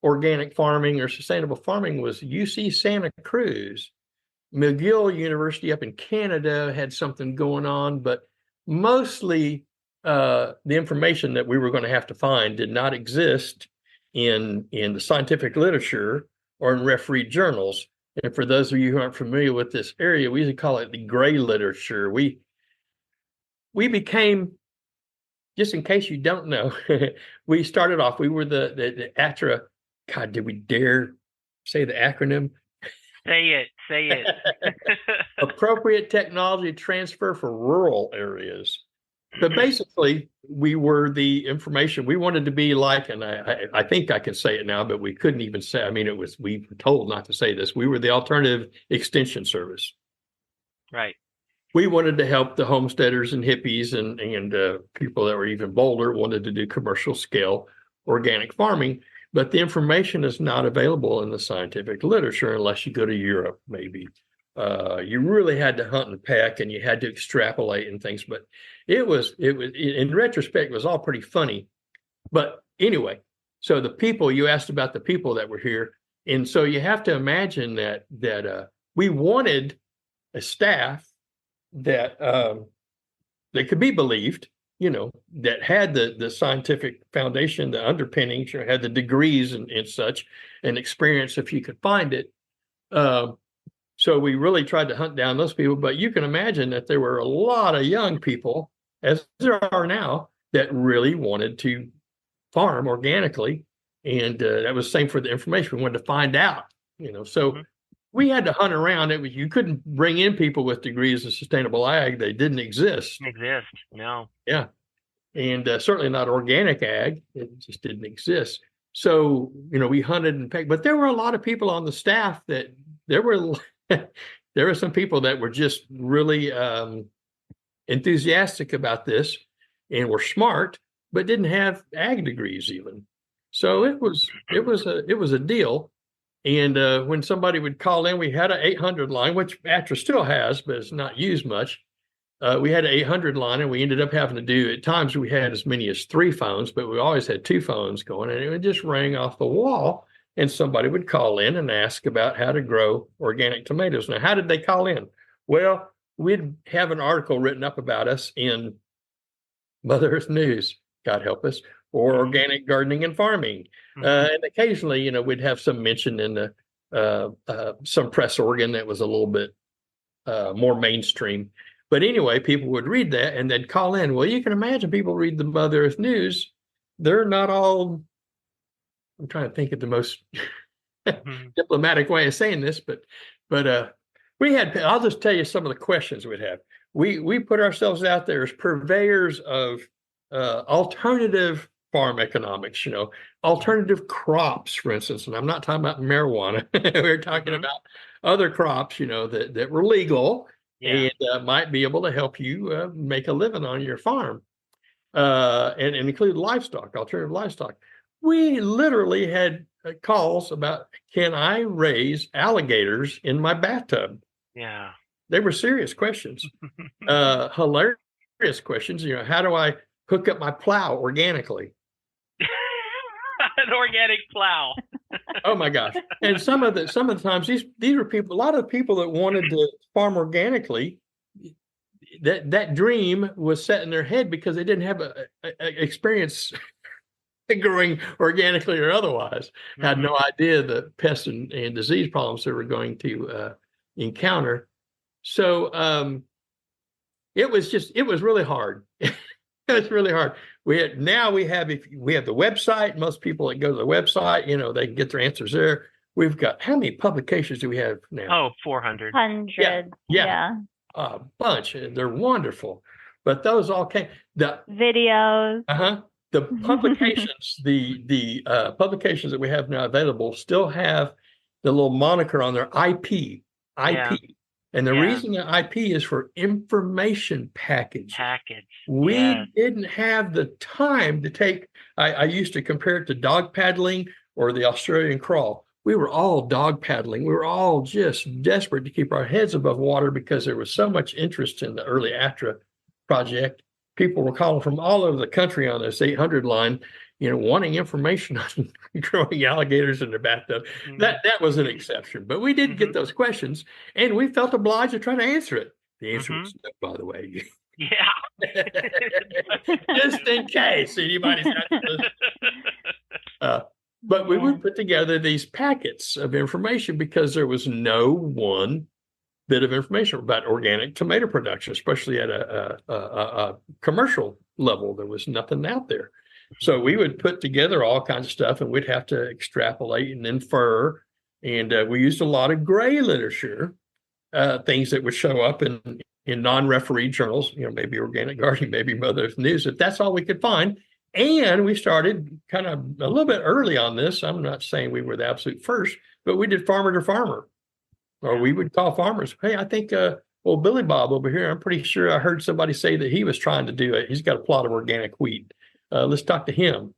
organic farming or sustainable farming was UC Santa Cruz. McGill University up in Canada had something going on, but mostly the information that we were going to have to find did not exist in the scientific literature or in refereed journals. And for those of you who aren't familiar with this area, we usually call it the gray literature. We became, just in case you don't know, we started off, we were the ATTRA. God, did we dare say the acronym? Say it. Appropriate Technology Transfer for Rural Areas. But basically, we were the information we wanted to be like, and I think I can say it now, but we couldn't even say, we were told not to say this. We were the Alternative Extension Service. Right. We wanted to help the homesteaders and hippies and people that were even bolder, wanted to do commercial scale organic farming. But the information is not available in the scientific literature unless you go to Europe, maybe. You really had to hunt and peck, and you had to extrapolate and things. But it was in retrospect, it was all pretty funny. But anyway, so the people, you asked about the people that were here, and so you have to imagine that we wanted a staff that could be believed. That had the scientific foundation, the underpinnings, or had the degrees and such, and experience if you could find it. So we really tried to hunt down those people. But you can imagine that there were a lot of young people, as there are now, that really wanted to farm organically. And that was the same for the information. We wanted to find out, so we had to hunt around. You couldn't bring in people with degrees of sustainable ag. They didn't exist. No. Yeah. And certainly not organic ag. It just didn't exist. So, we hunted and pecked, but there were a lot of people on the staff that there were some people that were just really enthusiastic about this and were smart, but didn't have ag degrees even. So it was a deal. And when somebody would call in, we had an 800 line, which ATTRA still has, but it's not used much. We had an 800 line, and we ended up having to do, at times we had as many as 3 phones, but we always had 2 phones going, and it would just ring off the wall, and somebody would call in and ask about how to grow organic tomatoes. Now, how did they call in? Well, we'd have an article written up about us in Mother Earth News, God help us, or Organic Gardening and Farming. And occasionally, we'd have some mention in the some press organ that was a little bit more mainstream. But anyway, people would read that and they'd call in. Well, you can imagine people read the Mother Earth News. They're not all, I'm trying to think of the most diplomatic way of saying this, but we had, I'll just tell you some of the questions we'd have. We put ourselves out there as purveyors of alternative farm economics, alternative crops, for instance. And I'm not talking about marijuana. We're talking about other crops, that were legal and might be able to help you make a living on your farm, and include livestock, alternative livestock. We literally had calls about, can I raise alligators in my bathtub? Yeah. They were serious questions, hilarious questions. How do I hook up my plow organically? An organic plow. Oh my gosh! And some of the times these were people. A lot of the people that wanted to farm organically, that dream was set in their head because they didn't have a experience growing organically or otherwise. Had no idea the pest and disease problems they were going to encounter. So it was really hard. It was really hard. We have the website. Most people that go to the website, they can get their answers there. We've got, how many publications do we have now? Oh, 400. 100. Yeah. A bunch. They're wonderful. But those all came, the videos. The publications, the publications that we have now available still have the little moniker on their IP. Yeah. And the reason the IP is for information package. We didn't have the time to take, I used to compare it to dog paddling or the Australian crawl. We were all dog paddling. We were all just desperate to keep our heads above water because there was so much interest in the early ATTRA project. People were calling from all over the country on this 800 line, wanting information on growing alligators in their bathtub. That was an exception, but we did get those questions, and we felt obliged to try to answer it. The answer was no, by the way. Yeah. Just in case anybody's but we would put together these packets of information because there was no one bit of information about organic tomato production, especially at a commercial level. There was nothing out there. So we would put together all kinds of stuff, and we'd have to extrapolate and infer. And we used a lot of gray literature, things that would show up in non-refereed journals, maybe Organic Gardening, maybe Mother Earth News, if that's all we could find. And we started kind of a little bit early on this. I'm not saying we were the absolute first, but we did farmer to farmer. Or we would call farmers, hey, I think, Billy Bob over here, I'm pretty sure I heard somebody say that he was trying to do it. He's got a plot of organic wheat. Let's talk to him.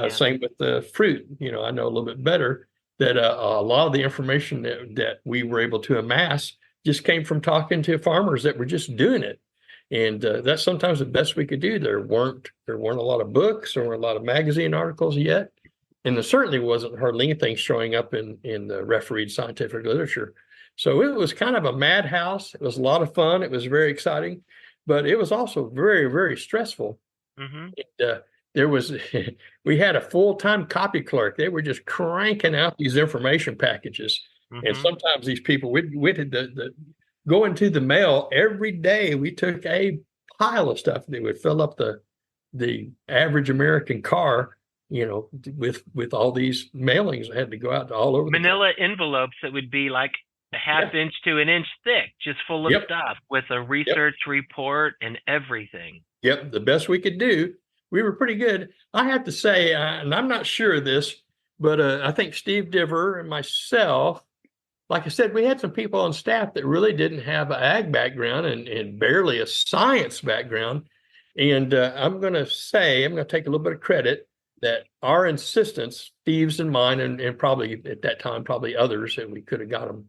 Same with the fruit. I know a little bit better that a lot of the information that we were able to amass just came from talking to farmers that were just doing it. And that's sometimes the best we could do. There weren't a lot of books or a lot of magazine articles yet. And there certainly wasn't hardly anything showing up in the refereed scientific literature. So it was kind of a madhouse. It was a lot of fun. It was very exciting, but it was also very, very stressful. And, we had a full-time copy clerk. They were just cranking out these information packages. And sometimes these people, we had go into the mail every day. We took a pile of stuff. They would fill up the average American car, with all these mailings that had to go out to all over. Manila envelopes that would be like a half inch to an inch thick, just full of stuff with a research report and everything. Yep. The best we could do. We were pretty good. I have to say, and I'm not sure of this, but I think Steve Diver and myself, like I said, we had some people on staff that really didn't have an ag background and barely a science background. And I'm going to take a little bit of credit that our insistence, Steve's and mine, and probably at that time, probably others, and we could have got them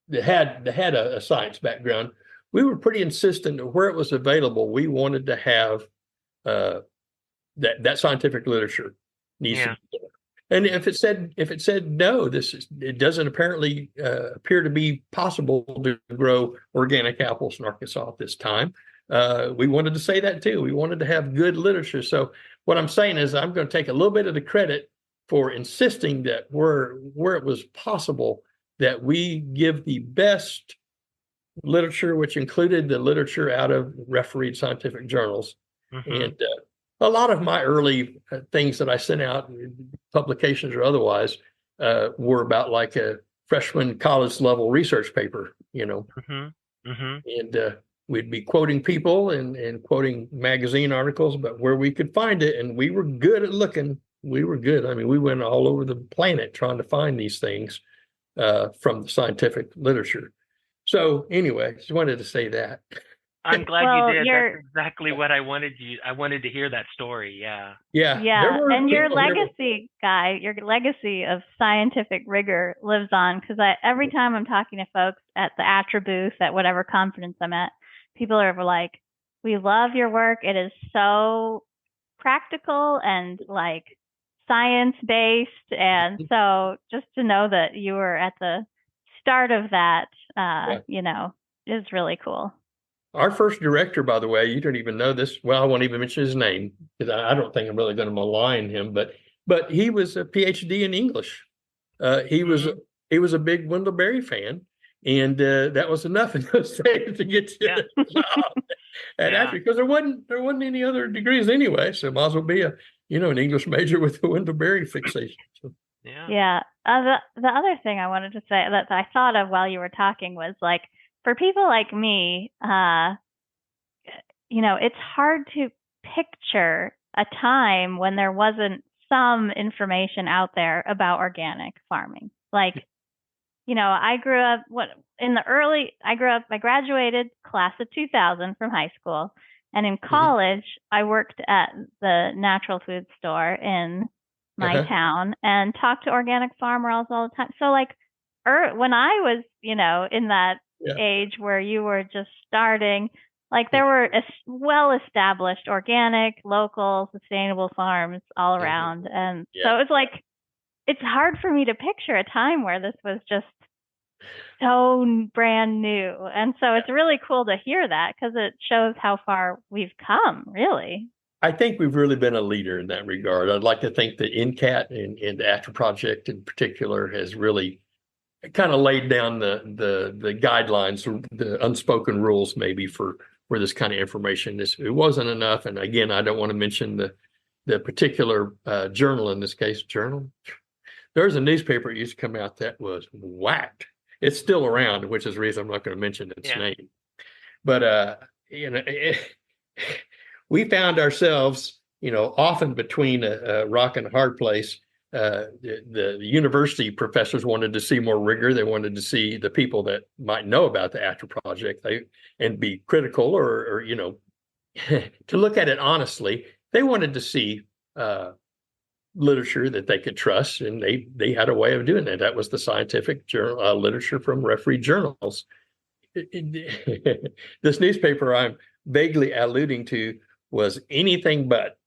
that had a science background. We were pretty insistent that where it was available, we wanted to have that scientific literature needs to be there. And if it said no, it doesn't apparently appear to be possible to grow organic apples in Arkansas at this time. We wanted to say that too. We wanted to have good literature. So what I'm saying is I'm going to take a little bit of the credit for insisting that where it was possible that we give the best literature, which included the literature out of refereed scientific journals. And a lot of my early things that I sent out, publications or otherwise, were about like a freshman college level research paper, and we'd be quoting people and quoting magazine articles, but where we could find it, and we were good at looking. We were good. I mean, we went all over the planet trying to find these things from the scientific literature. So anyway, just wanted to say that. I'm glad you did. That's exactly what I wanted to hear that story. Yeah. And your legacy, Guy, your legacy of scientific rigor lives on, because every time I'm talking to folks at the ATTRA booth at whatever conference I'm at, people are like, we love your work. It is so practical and like science-based. And so just to know that you were at the start of that, is really cool. Our first director, by the way, you don't even know this. Well, I won't even mention his name because I don't think I'm really going to malign him, but but he was a PhD in English. He was a big Wendell Berry fan, and that was enough in those days to get you a job at ATTRA, because there wasn't any other degrees anyway. So might as well be an English major with a Wendell Berry fixation. So. Yeah. The other thing I wanted to say that I thought of while you were talking was, like, for people like me, it's hard to picture a time when there wasn't some information out there about organic farming. Like, I graduated class of 2000 from high school, and in college, I worked at the natural food store in my town and talked to organic farmers all the time. So, like, when I was, in that age where you were just starting, like, there were well-established organic, local, sustainable farms all around. And so it's like, it's hard for me to picture a time where this was just so brand new. And so it's really cool to hear that, because it shows how far we've come, really. I think we've really been a leader in that regard. I'd like to think that NCAT and the ATTRA project in particular has really kind of laid down the guidelines, the unspoken rules maybe for this kind of information. It wasn't enough. And again, I don't want to mention the particular journal in this case. Journal. There's a newspaper that used to come out that was whacked. It's still around, which is the reason I'm not going to mention its name. But we found ourselves, often between a rock and a hard place. The university professors wanted to see more rigor. They wanted to see the people that might know about the ATTRA project and be critical or to look at it honestly. They wanted to see literature that they could trust, and they had a way of doing that. That was the scientific journal literature from refereed journals. This newspaper I'm vaguely alluding to was anything but.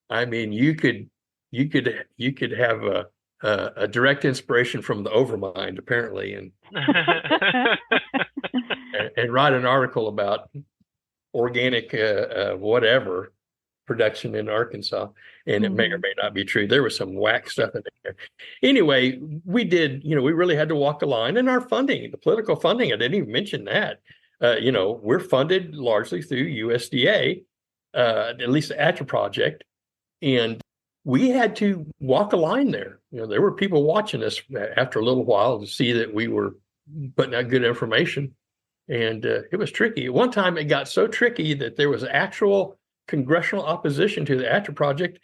I mean, you could have a direct inspiration from the Overmind, apparently, and and write an article about organic whatever production in Arkansas, and it may or may not be true. There was some whack stuff in there. Anyway, we did, we really had to walk the line, and our funding, the political funding, I didn't even mention that. We're funded largely through USDA, at least the ATTRA project, and we had to walk a line there. There were people watching us after a little while to see that we were putting out good information, and it was tricky. At one time, it got so tricky that there was actual congressional opposition to the ATTRA project,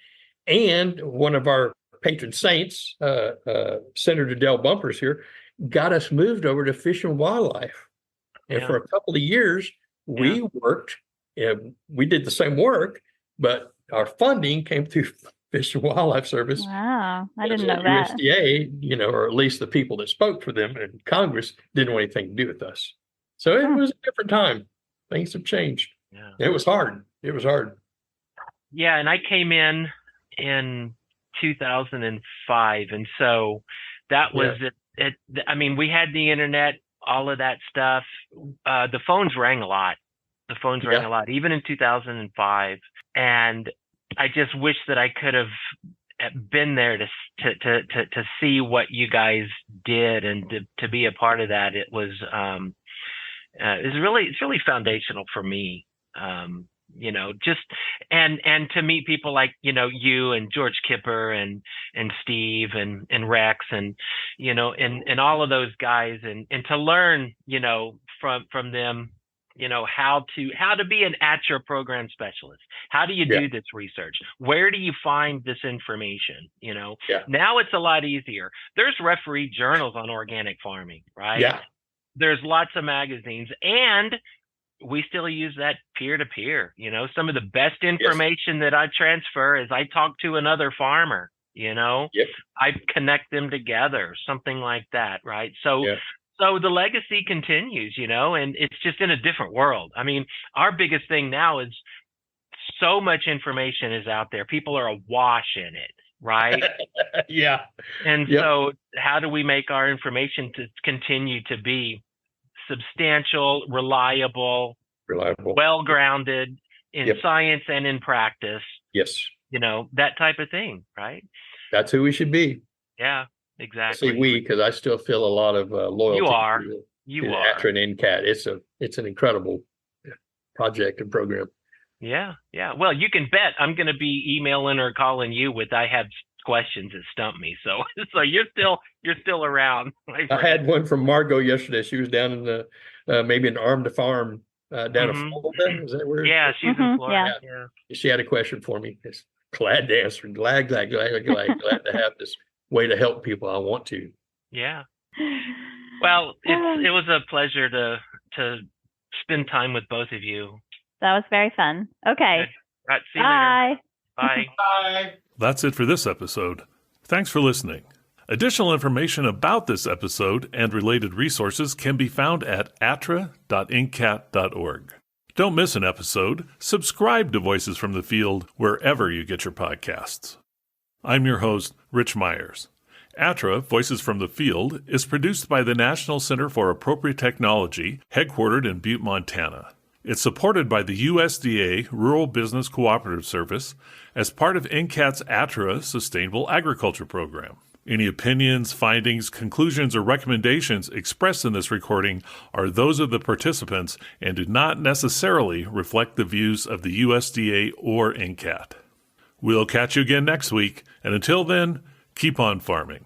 and one of our patron saints, Senator Del Bumpers here, got us moved over to Fish and Wildlife. And for a couple of years, we worked, we did the same work, but our funding came through Fish and Wildlife Service. Wow, I didn't know that. USDA, or at least the people that spoke for them in Congress didn't want anything to do with us. So it was a different time. Things have changed. Yeah. It was hard. Yeah, and I came in 2005, and so that was it. I mean, we had the internet, all of that stuff. The phones rang a lot. Even in 2005, and I just wish that I could have been there to see what you guys did and to be a part of that. It was it's really foundational for me. Just and to meet people like you and George Kipper and Steve and Rex and and all of those guys and to learn from them how to be an ATTRA program specialist. How do you do this research? Where do you find this information? Now it's a lot easier. There's refereed journals on organic farming, right? Yeah. There's lots of magazines, and we still use that peer-to-peer. Some of the best information that I transfer is I talk to another farmer, I connect them together, something like that, right? So the legacy continues, and it's just in a different world. I mean, our biggest thing now is so much information is out there. People are awash in it, right? And so how do we make our information to continue to be substantial, reliable, well-grounded in science and in practice? Yes. that type of thing, right? That's who we should be. Yeah, exactly. I say we, because I still feel a lot of loyalty. You are. To You the are. ATTRA and NCAT. It's an incredible project and program. Yeah. Well, you can bet I'm going to be emailing or calling you with I have questions that stump me. So you're still around. I had one from Margot yesterday. She was down in the maybe an Arm to Farm down in Florida. Is that where? Yeah, she's in Florida. Yeah. She had a question for me. Just glad to answer. Glad to have this way to help people. I want to. Yeah. Well, it was a pleasure to spend time with both of you. That was very fun. Okay. All right, see you Bye. later. Bye. Bye. That's it for this episode. Thanks for listening. Additional information about this episode and related resources can be found at attra.ncat.org. Don't miss an episode. Subscribe to Voices from the Field wherever you get your podcasts. I'm your host, Rich Myers. ATTRA, Voices from the Field, is produced by the National Center for Appropriate Technology, headquartered in Butte, Montana. It's supported by the USDA Rural Business Cooperative Service as part of NCAT's ATTRA Sustainable Agriculture Program. Any opinions, findings, conclusions, or recommendations expressed in this recording are those of the participants and do not necessarily reflect the views of the USDA or NCAT. We'll catch you again next week, and until then, keep on farming.